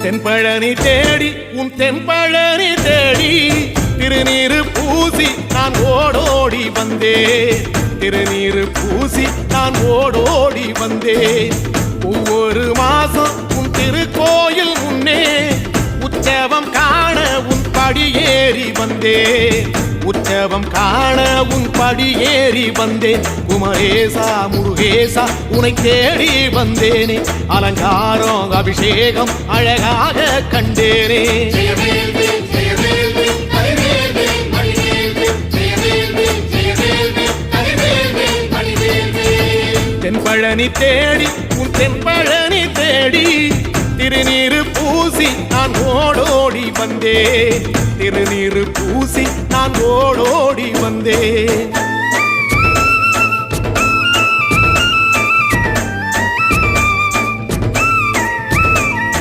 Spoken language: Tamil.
தென்பழனி தேடி உன் தென்பழனி தேடி திருநீரு பூசி நான் ஓடோடி வந்தேன். திருநீரு பூசி நான் ஓடோடி வந்தேன். ஒவ்வொரு மாசம் உன் திருக்கோயில் முன்னே உற்சவம் காண உன் படியேறி வந்தேன். உற்சவம் காண உன் படியேறி வந்தேன். குமரேசா முருகேசா உனை தேடி வந்தேனே. அலங்காரம் அபிஷேகம் அழகாக கண்டேனே. தென்பழனி தேடி உன் தென்பழனி தேடி திருநீரு பூசி நான் ஓடோடி வந்தேன். திருநீரு பூசி நான் ஓடோடி வந்தேன்.